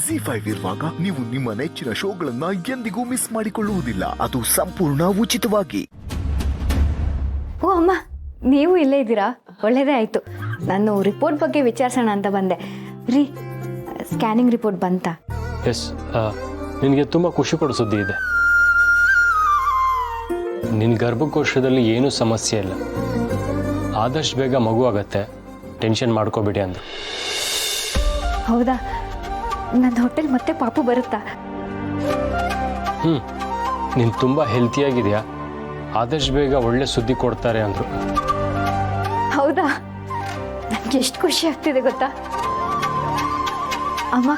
ಜಿ5 ಇರುವಾಗ ನೀವು ನಿಮ್ಮ ನೆಚ್ಚಿನ ಶೋಗಳನ್ನ ಎಂದಿಗೂ ಮಿಸ್ ಮಾಡಿಕೊಳ್ಳುವುದಿಲ್ಲ. ಅದು ಸಂಪೂರ್ಣ ಉಚಿತವಾಗಿ. ಓ ಅಮ್ಮ, ನೀವು ಇಲ್ಲೇ ಇದ್ದೀರಾ? ಒಳ್ಳೇದೇ ಆಯಿತು. ನಾನು ರಿಪೋರ್ಟ್ ಬಗ್ಗೆ ವಿಚಾರಿಸೋಣ ಅಂತ ಬಂದೆ. ರೀ, ಸ್ಕ್ಯಾನಿಂಗ್ ರಿಪೋರ್ಟ್ ಬಂತಾ? ಎಸ್, ನಿನಗೆ ತುಂಬ ಖುಷಿ ಕೊಡೋ ಸುದ್ದಿ ಇದೆ. ನಿನ್ನ ಗರ್ಭಕೋಶದಲ್ಲಿ ಏನೂ ಸಮಸ್ಯೆ ಇಲ್ಲ, ಆದಷ್ಟು ಬೇಗ ಮಗು ಆಗತ್ತೆ, ಟೆನ್ಷನ್ ಮಾಡ್ಕೋಬೇಡಿ ಅಂದರು. ಹೌದಾ? ನನ್ನ ಹೊಟ್ಟೆಲಿ ಮತ್ತೆ ಪಾಪು ಬರುತ್ತಾ? ನೀನು ತುಂಬ ಹೆಲ್ತಿಯಾಗಿದೆಯಾ, ಆದಷ್ಟು ಬೇಗ ಒಳ್ಳೆ ಸುದ್ದಿ ಕೊಡ್ತಾರೆ ಅಂದರು. ಹೌದಾ? ನನಗೆ ಎಷ್ಟು ಖುಷಿ ಆಗ್ತಿದೆ ಗೊತ್ತಾ ಅಮ್ಮ.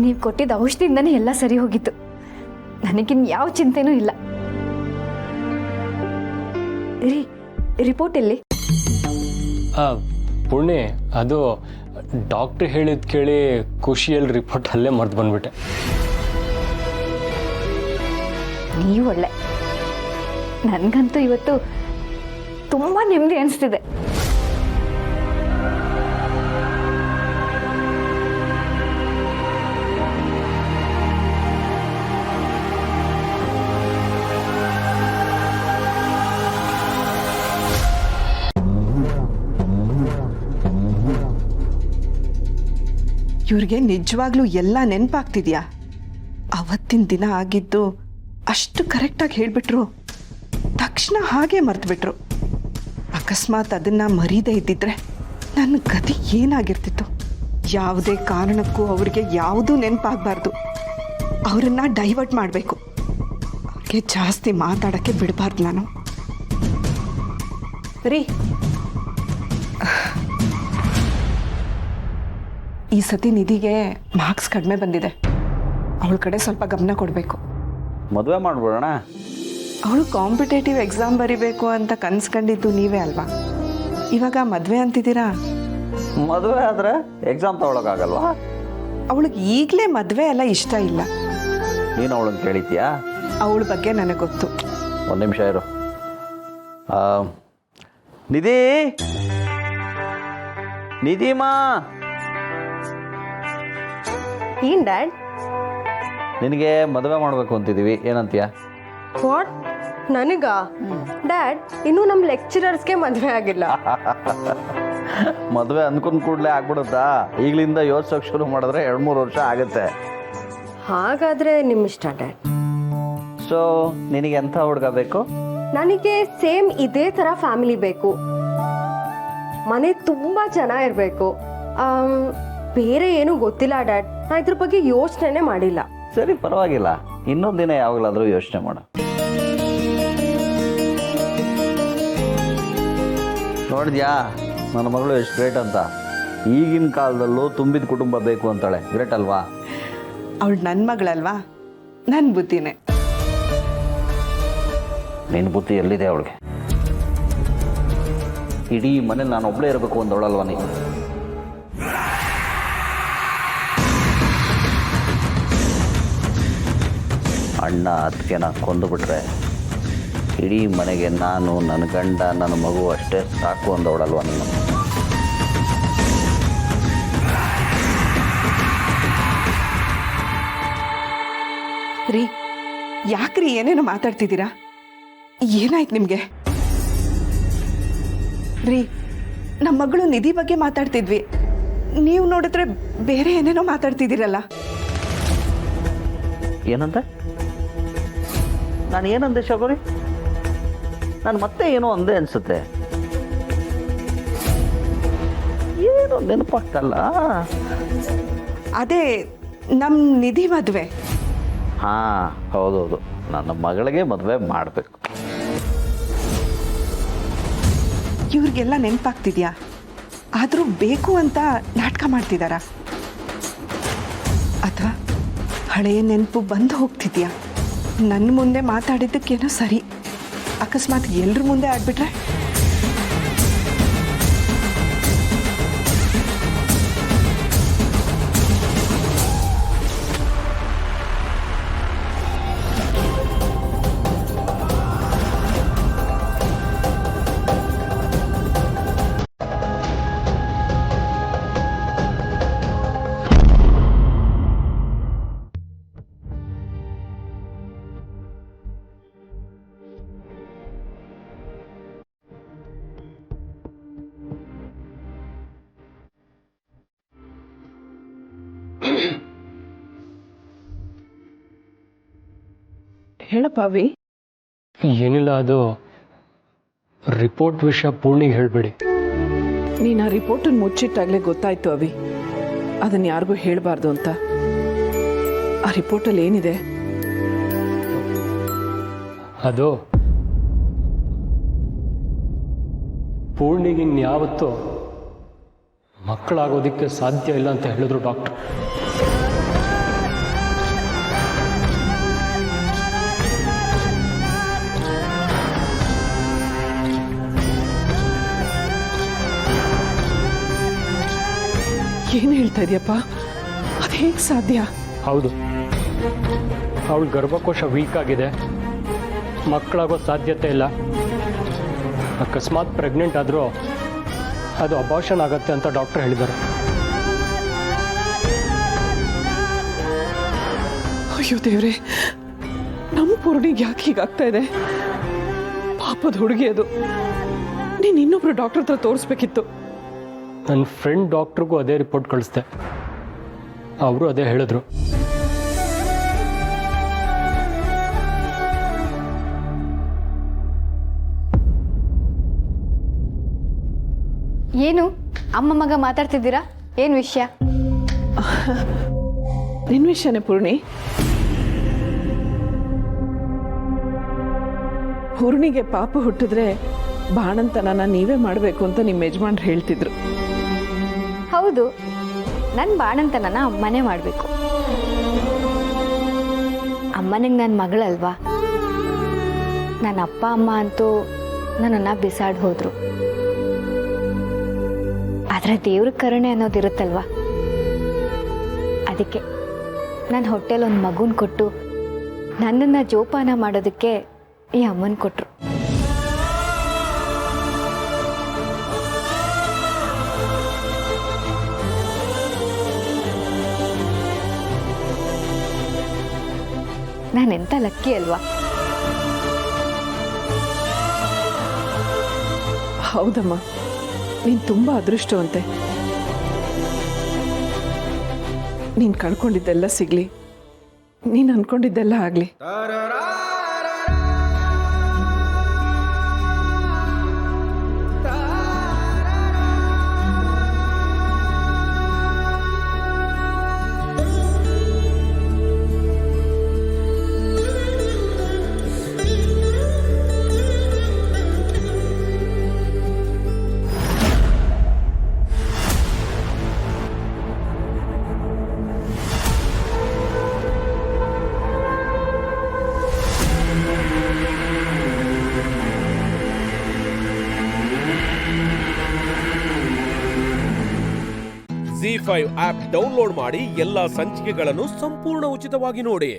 ನೀವು ಕೊಟ್ಟಿದ್ದ ಔಷಧಿಯಿಂದನೇ ಎಲ್ಲ ಸರಿ ಹೋಗಿತ್ತು. ನನಗಿನ್ ಯಾವ ಚಿಂತೆನೂ ಇಲ್ಲ. ರೀ, ರಿಪೋರ್ಟ್ ಎಲ್ಲಿ? ಪುಣ್ಯ, ಅದು ಡಾಕ್ಟ್ರ್ ಹೇಳಿದ ಕೇಳಿ ಖುಷಿಯಲ್ಲಿ ರಿಪೋರ್ಟ್ ಅಲ್ಲೇ ಮರ್ತು ಬಂದ್ಬಿಟ್ಟೆ. ನೀವು ಒಳ್ಳೆ. ನನಗಂತೂ ಇವತ್ತು ತುಂಬ ನೆಮ್ಮದಿ ಅನಿಸ್ತಿದೆ. ಇವ್ರಿಗೆ ನಿಜವಾಗ್ಲೂ ಎಲ್ಲ ನೆನಪಾಗ್ತಿದ್ಯಾ? ಅವತ್ತಿನ ದಿನ ಆಗಿದ್ದು ಅಷ್ಟು ಕರೆಕ್ಟಾಗಿ ಹೇಳಿಬಿಟ್ರು, ತಕ್ಷಣ ಹಾಗೆ ಮರ್ತುಬಿಟ್ರು. ಅಕಸ್ಮಾತ್ ಅದನ್ನು ಮರೀದೇ ಇದ್ದಿದ್ರೆ ನನ್ನ ಗತಿ ಏನಾಗಿರ್ತಿತ್ತು? ಯಾವುದೇ ಕಾರಣಕ್ಕೂ ಅವ್ರಿಗೆ ಯಾವುದೂ ನೆನಪಾಗಬಾರ್ದು. ಅವರನ್ನು ಡೈವರ್ಟ್ ಮಾಡಬೇಕು. ಅವ್ರಿಗೆ ಜಾಸ್ತಿ ಮಾತಾಡೋಕ್ಕೆ ಬಿಡಬಾರ್ದು ನಾನು. ರೀ, ಈ ಸತಿ ನಿಧಿಗೆ ಮಾರ್ಕ್ಸ್ ಕಡಿಮೆ ಬಂದಿದೆ. ಅವಳ ಕಡೆ ಸ್ವಲ್ಪ ಗಮನ ಕೊಡಬೇಕು. ಮದುವೆ ಮಾಡ್ಬಿಡೋಣ. ಅವಳು ಕಾಂಪಿಟೇಟಿವ್ ಎಕ್ಸಾಮ್ ಬರಿಬೇಕು ಅಂತ ಕನ್ಸ್ಕೊಂಡಿದ್ದು ನೀವೇ ಅಲ್ವಾ? ಇವಾಗ ಮದುವೆ ಅಂತಿದ್ದೀರಾ? ಮದುವೆ ಆದರೆ ಎಕ್ಸಾಮ್ ತಗೊಳಕ್ಕಾಗಲ್ವಾ? ಅವಳಿಗೆ ಈಗಲೇ ಮದುವೆ ಎಲ್ಲ ಇಷ್ಟ ಇಲ್ಲ. ನೀನು ಅವಳನ್ನು ಕೇಳಿದ್ಯಾ? ಅವಳ ಬಗ್ಗೆ ನನಗೆ ಗೊತ್ತು. ಒಂದು ನಿಮಿಷ ಇರು. ನಿಧಿ, ನಿಧಿಮಾ. ಏನ್ ಡ್ಯಾಡ್? ನಿನಗೆ ಮದುವೆ ಮಾಡಬೇಕು ಅಂತಿದ್ದೀವಿ, ಏನಂತೀಯ? ವಾಟ್? ನನಗ? ಡ್ಯಾಡ್, ಇನ್ನೂ ನಮ್ಮ ಲೆಕ್ಚರರ್ಸ್ಗೆ ಮದುವೆ ಆಗಿಲ್ಲ. ಮದುವೆ ಅಂದ್ಕೊಂಡು ಕೂಡಲೇ ಆಗ್ಬಿಡುತ್ತಾ? ಈಗಲಿಂದ ಯೋಚಿಸೋಕೆ ಶುರು ಮಾಡಿದ್ರೆ 2-3 ವರ್ಷ ಆಗುತ್ತೆ. ಹಾಗಾದ್ರೆ ನಿಮ್ಮ ಇಷ್ಟ ಡ್ಯಾಡ್. ಸೊ ನಿನಗೆ ಎಂಥ ಹುಡುಗ ಬೇಕು? ನನಗೆ ಸೇಮ್ ಇದೇ ಥರ ಫ್ಯಾಮಿಲಿ ಬೇಕು. ಮನೆ ತುಂಬ ಚೆನ್ನಾಗಿರ್ಬೇಕು. ಬೇರೆ ಏನೂ ಗೊತ್ತಿಲ್ಲ ಡ್ಯಾಡ್. ನಾ ಇದ್ರ ಬಗ್ಗೆ ಯೋಚನೆ ಮಾಡಿಲ್ಲ. ಸರಿ, ಪರವಾಗಿಲ್ಲ. ಇನ್ನೊಂದು ದಿನ ಯಾವಾಗಲಾದರೂ ಯೋಚನೆ ಮಾಡು. ನೋಡಿದ್ಯಾ ನನ್ನ ಮಗಳು ಎಷ್ಟು ಗ್ರೇಟ್ ಅಂತ? ಈಗಿನ ಕಾಲದಲ್ಲೂ ತುಂಬಿದ ಕುಟುಂಬ ಬೇಕು ಅಂತಾಳೆ. ಗ್ರೇಟ್ ಅಲ್ವಾ? ಅವಳು ನನ್ನ ಮಗಳಲ್ವಾ? ನನ್ನ ಬುದ್ಧಿನೇ. ನಿನ್ನ ಬುದ್ಧಿ ಎಲ್ಲಿದೆ ಅವಳಿಗೆ? ಇಡೀ ಮನೆ ನಾನು ಒಬ್ಬಳೇ ಇರಬೇಕು ಅಂದವಳಲ್ವ ನೀನು? ಅಣ್ಣ ಅದಕ್ಕೆನ ಕೊಂದುಬಿಟ್ರೆ ಇಡೀ ಮನೆಗೆ ನಾನು, ನನ್ನ ಗಂಡ, ನನ್ನ ಮಗು ಅಷ್ಟೇ ಸಾಕು ಅಂದವಳಲ್ವ ನೀನು? ರೀ, ಯಾಕ್ರಿ ಏನೇನೋ ಮಾತಾಡ್ತಿದ್ದೀರಾ? ಏನಾಯ್ತು ನಿಮಗೆ? ರೀ, ನಮ್ಮ ಮಗಳು ನಿಧಿ ಬಗ್ಗೆ ಮಾತಾಡ್ತಿದ್ವಿ, ನೀವು ನೋಡಿದ್ರೆ ಬೇರೆ ಏನೇನೋ ಮಾತಾಡ್ತಿದ್ದೀರಲ್ಲ. ಏನಂತ? ನಾನು ಏನಂದೆ ಶಬರಿ? ನಾನು ಮತ್ತೆ ಏನೋ ಅಂದೆ ಅನ್ಸುತ್ತೆ. ಏನೋ ನೆನಪಾಗ್ತಲ್ಲ. ಅದೇ ನಮ್ಮ ನಿಧಿ ಮದುವೆ. ಹಾಂ, ಹೌದೌದು. ನನ್ನ ಮಗಳಿಗೆ ಮದುವೆ ಮಾಡಬೇಕು. ಇವ್ರಿಗೆಲ್ಲ ನೆನಪಾಗ್ತಿದ್ಯಾ? ಆದರೂ ಬೇಕು ಅಂತ ನಾಟಕ ಮಾಡ್ತಿದ್ದಾರಾ? ಅಥವಾ ಹಳೆಯ ನೆನಪು ಬಂದು ಹೋಗ್ತಿದ್ಯಾ? ನನ್ನ ಮುಂದೆ ಮಾತಾಡಿದ್ದಕ್ಕೇನೋ ಸರಿ, ಅಕಸ್ಮಾತ್ ಎಲ್ಲರ ಮುಂದೆ ಆಡ್ಬಿಟ್ರೆ? ಹೇಳಪ್ಪ ಅವಿ. ಏನಿಲ್ಲ, ಅದು ರಿಪೋರ್ಟ್ ವಿಷಯ ಪೂರ್ಣಿಗೆ ಹೇಳಬೇಡಿ. ನೀನು ಆ ರಿಪೋರ್ಟನ್ನು ಮುಚ್ಚಿಟ್ಟಾಗಲೇ ಗೊತ್ತಾಯ್ತು ಅವಿ, ಅದನ್ನು ಯಾರಿಗೂ ಹೇಳಬಾರ್ದು ಅಂತ. ಆ ರಿಪೋರ್ಟಲ್ಲಿ ಏನಿದೆ? ಅದು ಪೂರ್ಣಿಗೆ ಇನ್ಯಾವತ್ತೂ ಮಕ್ಕಳಾಗೋದಕ್ಕೆ ಸಾಧ್ಯ ಇಲ್ಲ ಅಂತ ಹೇಳಿದ್ರು ಡಾಕ್ಟರ್. ಏನು ಹೇಳ್ತಾ ಇದೆಯಪ್ಪ? ಅದು ಹೇಗೆ ಸಾಧ್ಯ? ಹೌದು, ಅವಳ ಗರ್ಭಕೋಶ ವೀಕ್ ಆಗಿದೆ, ಮಕ್ಕಳಾಗೋ ಸಾಧ್ಯತೆ ಇಲ್ಲ. ಅಕಸ್ಮಾತ್ ಪ್ರೆಗ್ನೆಂಟ್ ಆದರೂ ಅದು ಅಬಾರ್ಷನ್ ಆಗತ್ತೆ ಅಂತ ಡಾಕ್ಟರ್ ಹೇಳಿದ್ದಾರೆ. ಅಯ್ಯೋ ದೇವ್ರೆ, ನಮ್ಮ ಪೂರ್ಣಿಗೆ ಯಾಕೆ ಹೀಗಾಗ್ತಾ ಇದೆ? ಪಾಪದ ಹುಡುಗಿ ಅದು. ನೀನು ಇನ್ನೊಬ್ರು ಡಾಕ್ಟರ್ ಹತ್ರ ತೋರಿಸ್ಬೇಕಿತ್ತು. ನನ್ನ ಫ್ರೆಂಡ್ ಡಾಕ್ಟ್ರಿಗೂ ಅದೇ ರಿಪೋರ್ಟ್ ಕಳಿಸ್ದೆ, ಅವರು ಅದೇ ಹೇಳಿದ್ರು. ಏನು ಅಮ್ಮ ಮಗ ಮಾತಾಡ್ತಿದ್ದೀರಾ? ಏನು ವಿಷಯ? ನಿನ್ನ ವಿಷಯನೇ ಪೂರ್ಣಿ. ಪೂರ್ಣಿಗೆ ಪಾಪ ಹುಟ್ಟಿದ್ರೆ ಬಾಣಂತನನ ನೀವೇ ಮಾಡಬೇಕು ಅಂತ ನಿಮ್ಮ ಯಜಮಾನ್ರು ಹೇಳ್ತಿದ್ರು. ಹೌದು, ನನ್ನ ಬಾಣಂತನನ ಅಮ್ಮನೇ ಮಾಡಬೇಕು. ಅಮ್ಮನಿಗೆ ನನ್ನ ಮಗಳಲ್ವಾ. ನನ್ನ ಅಪ್ಪ ಅಮ್ಮ ಅಂತೂ ನನ್ನನ್ನು ಬಿಸಾಡಿ ಹೋದ್ರು. ಆದರೆ ದೇವ್ರ ಕರುಣೆ ಅನ್ನೋದಿರುತ್ತಲ್ವ, ಅದಕ್ಕೆ ನನ್ನ ಹೊಟ್ಟೆಲಿ ಒಂದು ಮಗುನ ಕೊಟ್ಟು ನನ್ನನ್ನು ಜೋಪಾನ ಮಾಡೋದಕ್ಕೆ ಈ ಅಮ್ಮನ ಕೊಟ್ಟರು. ನಾನೆಂಥ ಲಕ್ಕಿ ಅಲ್ವಾ. ಹೌದಮ್ಮ, ನೀನು ತುಂಬ ಅದೃಷ್ಟವಂತೆ. ನೀನು ಕಳ್ಕೊಂಡಿದ್ದೆಲ್ಲ ಸಿಗಲಿ, ನೀನು ಅನ್ಕೊಂಡಿದ್ದೆಲ್ಲ ಆಗಲಿ. ZEE5 ಆಪ್ ಡೌನ್ಲೋಡ್ ಮಾಡಿ ಎಲ್ಲಾ ಸಂಚಿಕೆಗಳನ್ನು ಸಂಪೂರ್ಣ ಉಚಿತವಾಗಿ ನೋಡಿ.